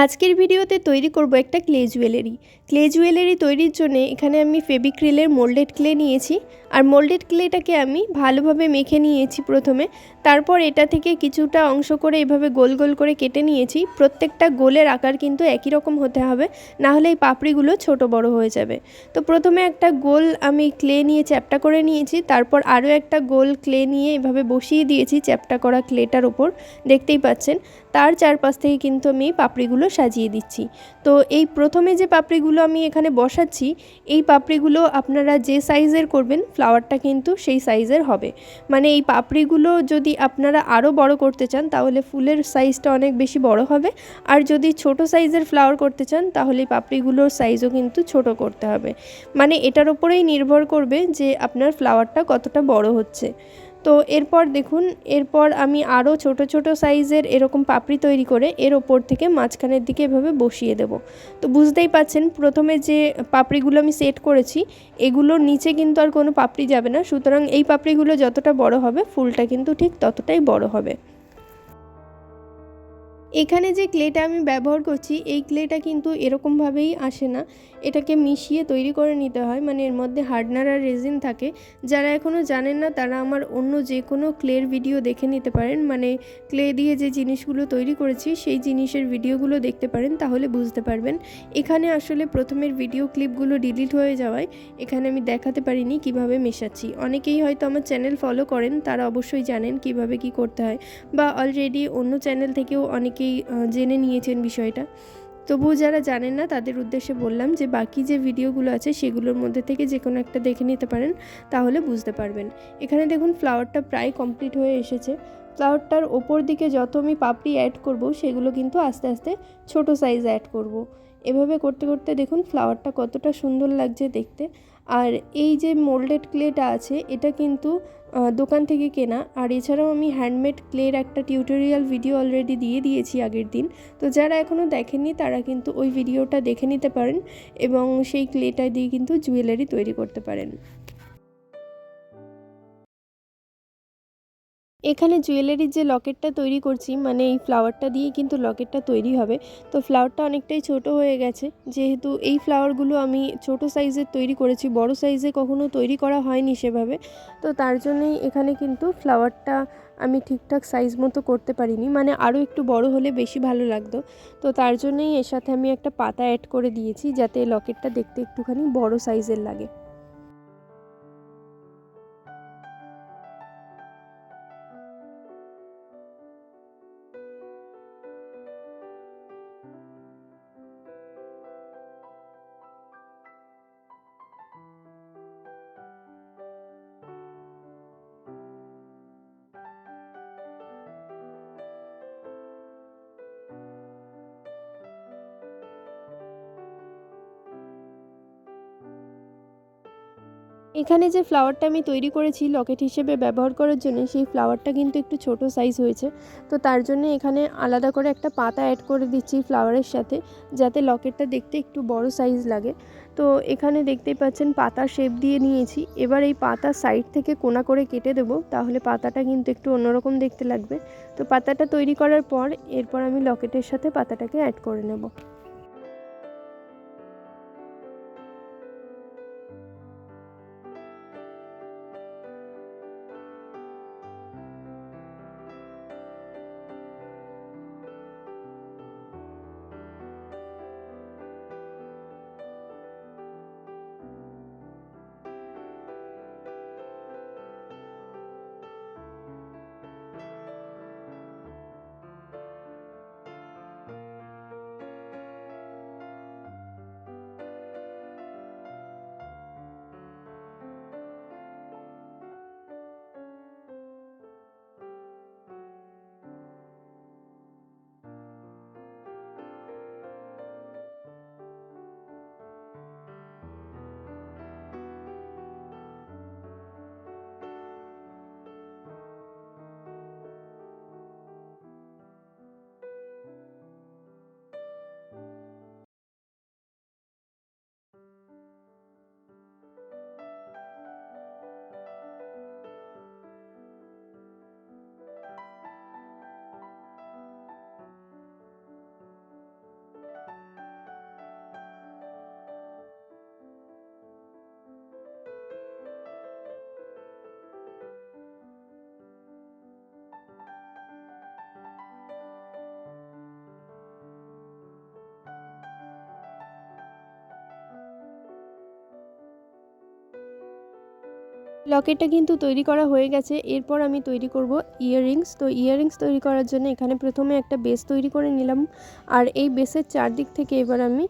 আজকের ভিডিওতে তৈরি করব একটা ক্লে জুয়েলারি তৈরির জন্য এখানে আমি ফেবিক্রিলের মোল্ডেড ক্লে নিয়েছি। আর মোল্ডেড ক্লেটাকে আমি ভালোভাবে মেখে নিয়েছি প্রথমে। তারপর এটা থেকে কিছুটা অংশ করে এভাবে গোল গোল করে কেটে নিয়েছি। প্রত্যেকটা গোলের আকার কিন্তু একই রকম হতে হবে, না হলে এই পাপড়িগুলো ছোট বড় হয়ে যাবে। তো প্রথমে একটা গোল আমি ক্লে নিয়ে চ্যাপ্টা করে নিয়েছি, তারপর আরও একটা গোল ক্লে নিয়ে এভাবে বসিয়ে দিয়েছি চ্যাপ্টা করা ক্লেটার ওপর, দেখতেই পাচ্ছেন। তার চারপাশ থেকে কিন্তু আমি পাপড়িগুলো সাজিয়ে দিচ্ছি। তো এই প্রথমে যে পাপড়িগুলো আমি এখানে বসাচ্ছি, এই পাপড়িগুলো আপনারা যে সাইজের করবেন ফ্লাওয়ারটা কিন্তু সেই সাইজের হবে। মানে এই পাপড়িগুলো যদি আপনারা আরও বড় করতে চান তাহলে ফুলের সাইজটা অনেক বেশি বড় হবে, আর যদি ছোট সাইজের ফ্লাওয়ার করতে চান তাহলে পাপড়িগুলোর সাইজও কিন্তু ছোট করতে হবে। মানে এটার উপরেই নির্ভর করবে যে আপনার ফ্লাওয়ারটা কতটা বড় হচ্ছে। তো এরপর দেখুন, এরপর আমি আরও ছোট ছোট সাইজের এরকম পাপড়ি তৈরি করে এর ওপর থেকে মাঝখানের দিকে এভাবে বসিয়ে দেব। তো বুঝতেই পাচ্ছেন প্রথমে যে পাপড়িগুলো আমি সেট করেছি এগুলোর নিচে কিন্তু আর কোনো পাপড়ি যাবে না, সুতরাং এই পাপড়িগুলো যতটা বড় হবে ফুলটা কিন্তু ঠিক ততটাই বড় হবে। এখানে যে ক্লেটা আমি ব্যবহার করছি এই ক্লেটা কিন্তু এরকমভাবেই আসে না, এটাকে মিশিয়ে তৈরি করে নিতে হয়। মানে এর মধ্যে হার্ডনার আর রেজিন থাকে। যারা এখনও জানেন না তারা আমার অন্য যে কোনো ক্লের ভিডিও দেখে নিতে পারেন। মানে ক্লে দিয়ে যে জিনিসগুলো তৈরি করেছি সেই জিনিসের ভিডিওগুলো দেখতে পারেন, তাহলে বুঝতে পারবেন। এখানে আসলে প্রথমের ভিডিও ক্লিপগুলো ডিলিট হয়ে যাওয়ায় এখানে আমি দেখাতে পারিনি কিভাবে মেশাচ্ছি। অনেকেই হয়তো আমার চ্যানেল ফলো করেন, তারা অবশ্যই জানেন কিভাবে কি করতে হয়, বা অলরেডি অন্য চ্যানেল থেকেও অনেকেই জেনে নিয়েছেন বিষয়টা। তবুও যারা জানেন না তাদের উদ্দেশ্যে বললাম যে বাকি যে ভিডিওগুলো আছে সেগুলোর মধ্যে থেকে যে কোনো একটা দেখে নিতে পারেন, তাহলে বুঝতে পারবেন। এখানে দেখুন ফ্লাওয়ারটা প্রায় কমপ্লিট হয়ে এসেছে। ফ্লাওয়ারটার ওপর দিকে যত আমি পাপড়ি অ্যাড করব সেগুলো কিন্তু আস্তে আস্তে ছোট সাইজ অ্যাড করব। এভাবে করতে করতে দেখুন ফ্লাওয়ারটা কতটা সুন্দর লাগছে দেখতে। আর এই যে মোল্ডেড ক্লেটা আছে এটা কিন্তু দোকান থেকে কেনা। আর এছাড়াও আমি হ্যান্ডমেড ক্লের একটা টিউটোরিয়াল ভিডিও অলরেডি দিয়ে দিয়েছি আগের দিন। তো যারা এখনও দেখেননি তারা কিন্তু ওই ভিডিওটা দেখে নিতে পারেন এবং সেই ক্লেটা দিয়ে কিন্তু জুয়েলারি তৈরি করতে পারেন। এখানে জুয়েলারির যে লকেটটা তৈরি করছি, মানে এই ফ্লাওয়ারটা দিয়ে কিন্তু লকেটটা তৈরি হবে। তো ফ্লাওয়ারটা অনেকটাই ছোট হয়ে গেছে, যেহেতু এই ফ্লাওয়ারগুলো আমি ছোট সাইজের তৈরি করেছি, বড় সাইজে কখনো তৈরি করা হয়নি সেভাবে। তো তার জন্যই এখানে কিন্তু ফ্লাওয়ারটা আমি ঠিকঠাক সাইজ মতো করতে পারিনি, মানে আরও একটু বড় হলে বেশি ভালো লাগতো। তো তার জন্যই এর সাথে আমি একটা পাতা অ্যাড করে দিয়েছি যাতে লকেটটা দেখতে একটুখানি বড় সাইজের লাগে। এখানে যে ফ্লাওয়ারটা আমি তৈরি করেছি লকেট হিসেবে ব্যবহার করার জন্য, সেই ফ্লাওয়ারটা কিন্তু একটু ছোট সাইজ হয়েছে। তো তার জন্য এখানে আলাদা করে একটা পাতা অ্যাড করে দিচ্ছি ফ্লাওয়ারের সাথে, যাতে লকেটটা দেখতে একটু বড় সাইজ লাগে। তো এখানে দেখতেই পাচ্ছেন পাতার শেপ দিয়ে নিয়েছি। এবার এই পাতার সাইড থেকে কোনা করে কেটে দেবো, তাহলে পাতাটা কিন্তু একটু অন্যরকম দেখতে লাগবে। তো পাতাটা তৈরি করার পর এরপর আমি লকেটের সাথে পাতাটাকে অ্যাড করে নেব। লকেটটা কিন্তু তৈরি করা হয়ে গেছে। এরপর আমি তৈরি করব ইয়াররিংস। তো ইয়াররিংস তৈরি করার জন্য এখানে প্রথমে একটা বেস তৈরি করে নিলাম, আর এই বেসের চারদিক থেকে এবার আমি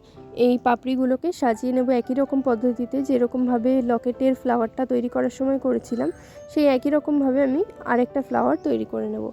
এই পাপড়িগুলোকে সাজিয়ে নেব একই রকম পদ্ধতিতে, যেরকমভাবে লকেটের ফ্লাওয়ারটা তৈরি করার সময় করেছিলাম সেই একই রকমভাবে আমি আরেকটা ফ্লাওয়ার তৈরি করে নেব।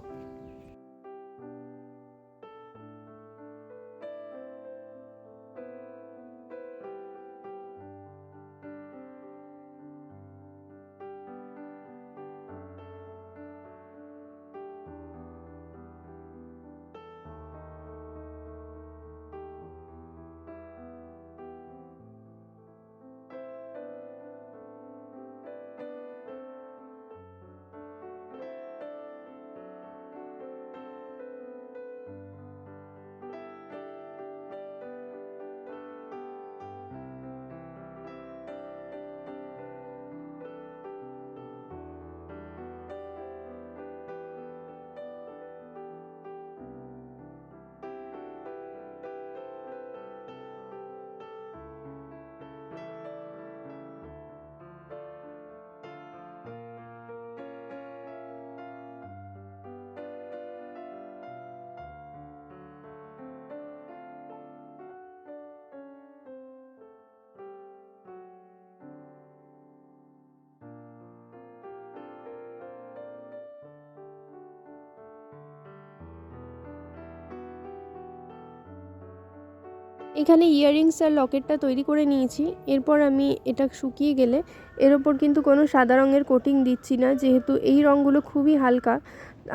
এখানে ইয়াররিংস আর লকেটটা তৈরি করে নিয়েছি। এরপর আমি এটা শুকিয়ে গেলে এর ওপর কিন্তু কোনো সাদা রঙের কোটিং দিচ্ছি না, যেহেতু এই রঙগুলো খুবই হালকা,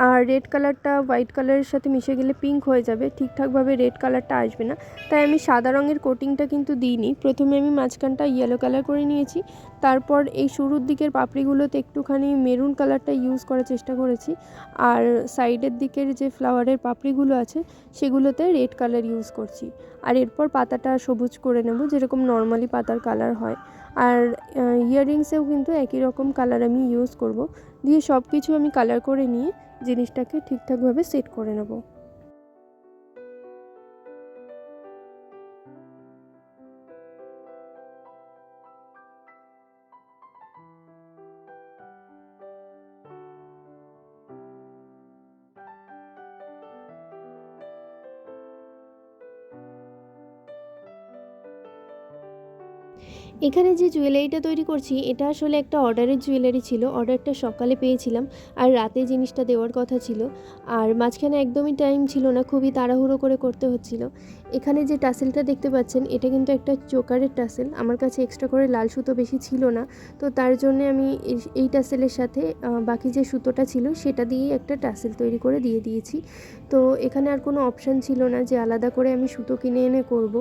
আর রেড কালারটা হোয়াইট কালারের সাথে মিশে গেলে পিঙ্ক হয়ে যাবে, ঠিকঠাকভাবে রেড কালারটা আসবে না। তাই আমি সাদা রঙের কোটিংটা কিন্তু দিইনি। প্রথমে আমি মাঝখানটা ইয়েলো কালার করে নিয়েছি, তারপর এই শুরুর দিকের পাপড়িগুলোতে একটুখানি মেরুন কালারটা ইউজ করার চেষ্টা করেছি, আর সাইডের দিকের যে ফ্লাওয়ারের পাপড়িগুলো আছে সেগুলোতে রেড কালার ইউজ করছি। আর এরপর পাতাটা সবুজ করে নেব, যেরকম নর্মালি পাতার কালার হয়। আর ইয়াররিংসেও কিন্তু একই রকম কালার আমি ইউজ করব। দিয়ে সব কিছু আমি কালার করে নিয়ে জিনিসটাকে ঠিকঠাকভাবে সেট করে নেব। এখানে যে জুয়েলারিটা তৈরি করছি এটা আসলে একটা অর্ডারের জুয়েলারি ছিল। অর্ডারটা সকালে পেয়েছিলাম আর রাতে জিনিসটা দেওয়ার কথা ছিল, আর মাঝখানে একদমই টাইম ছিল না, খুবই তাড়াহুড়ো করে করতে হচ্ছিল। এখানে যে টাসেলটা দেখতে পাচ্ছেন এটা কিন্তু একটা চোকারের টাসেল। আমার কাছে এক্সট্রা করে লাল সুতো বেশি ছিল না, তো তার জন্য আমি এই টাসেলের সাথে বাকি যে সুতোটা ছিল সেটা দিয়েই একটা টাসেল তৈরি করে দিয়ে দিয়েছি। তো এখানে আর কোনো অপশান ছিল না যে আলাদা করে আমি সুতো কিনে এনে করব।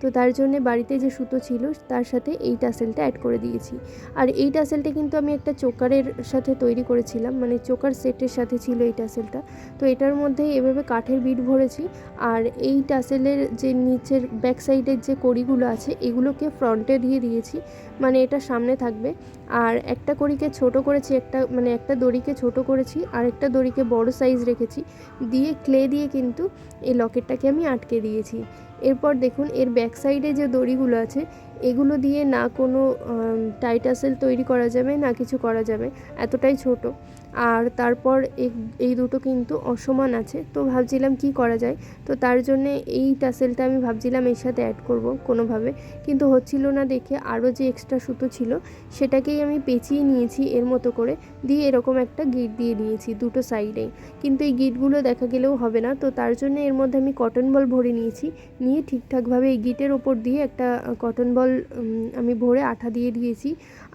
তো তার জন্যে বাড়িতে যে সুতো ছিল তার সাথে এই টাসেলটা অ্যাড করে দিয়েছি। আর এই টাসেলটা কিন্তু আমি একটা চোকারের সাথে তৈরি করেছিলাম, মানে চোকার সেটের সাথে ছিল এই টাসেলটা। তো এটার মধ্যে এভাবে কাঠের বিট ভরেছি, আর এই টাসেলের যে নিচের ব্যাক সাইডের যে কড়িগুলো আছে এগুলোকে ফ্রন্টে দিয়ে দিয়েছি, মানে এটা সামনে থাকবে। আর একটা কড়িকে ছোট করেছি, একটা দড়িকে ছোট করেছি আর একটা দড়িকে বড় সাইজ রেখেছি, দিয়ে ক্লে দিয়ে কিন্তু এই লকেটটাকে আমি আটকে দিয়েছি। এরপর দেখুন এর ব্যাক সাইডে যে দড়িগুলো আছে এগুলো দিয়ে না কোনো টাইটাসেল তৈরি করা যাবে না কিছু করা যাবে, এতটাই ছোট। আর তারপর এই দুটো কিন্তু অসমান আছে, তো ভাবছিলাম কি করা যায়। তো তার জন্যে এই টাসেলটা আমি ভাবছিলাম এর সাথে অ্যাড করব কোনোভাবে, কিন্তু হচ্ছিল না দেখে আরও যে এক্সট্রা সুতো ছিল সেটাকেই আমি পেঁচিয়ে নিয়েছি এর মতো করে, দিয়ে এরকম একটা গিট দিয়ে নিয়েছি দুটো সাইডেই। কিন্তু এই গিটগুলো দেখা গেলেও হবে না, তো তার জন্য এর মধ্যে আমি কটন বল ভরে নিয়েছি। নিয়ে ঠিকঠাকভাবে এই গিটের ওপর দিয়ে একটা কটন বল আমি ভরে আঠা দিয়ে দিয়েছি,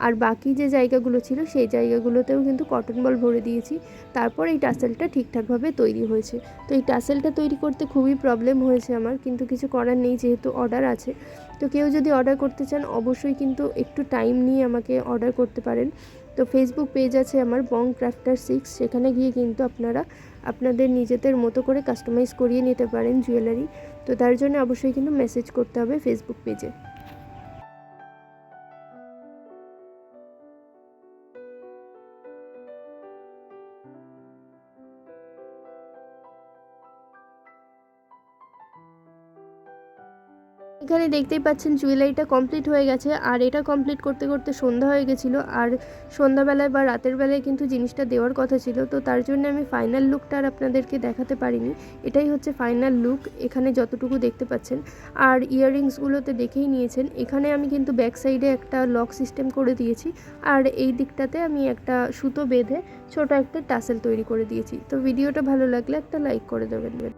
আর বাকি যে জায়গাগুলো ছিল সেই জায়গাগুলোতেও কিন্তু কটন বল ভরে দিয়েছি। তারপর এই টাসেলটা ঠিকঠাকভাবে তৈরি হয়েছে। তো এই টাসেলটা তৈরি করতে খুবই প্রবলেম হয়েছে আমার, কিন্তু কিছু করার নেই যেহেতু অর্ডার আছে। তো কেউ যদি অর্ডার করতে চান অবশ্যই কিন্তু একটু টাইম নিয়ে আমাকে অর্ডার করতে পারেন। তো ফেসবুক পেজ আছে আমার বং ক্রাফটার 6, সেখানে গিয়ে কিন্তু আপনারা আপনাদের নিজেদের মতো করে কাস্টমাইজ করিয়ে নিতে পারেন জুয়েলারি। তো তার জন্য অবশ্যই কিন্তু মেসেজ করতে হবে ফেসবুক পেজে। এখানে দেখতেই পাচ্ছেন জুয়েলারিটা কমপ্লিট হয়ে গেছে, আর এটা কমপ্লিট করতে করতে সন্ধ্যা হয়ে গেছিলো, আর সন্ধ্যাবেলায় বা রাতের বেলায় কিন্তু জিনিসটা দেওয়ার কথা ছিল, তো তার জন্য আমি ফাইনাল লুকটা আর আপনাদেরকে দেখাতে পারিনি। এটাই হচ্ছে ফাইনাল লুক, এখানে যতটুকু দেখতে পাচ্ছেন। আর ইয়াররিংসগুলোতে দেখেই নিয়েছেন, এখানে আমি কিন্তু ব্যাক সাইডে একটা লক সিস্টেম করে দিয়েছি, আর এই দিকটাতে আমি একটা সুতো বেঁধে ছোট একটা টাসেল তৈরি করে দিয়েছি। তো ভিডিওটা ভালো লাগলে একটা লাইক করে দেবেন।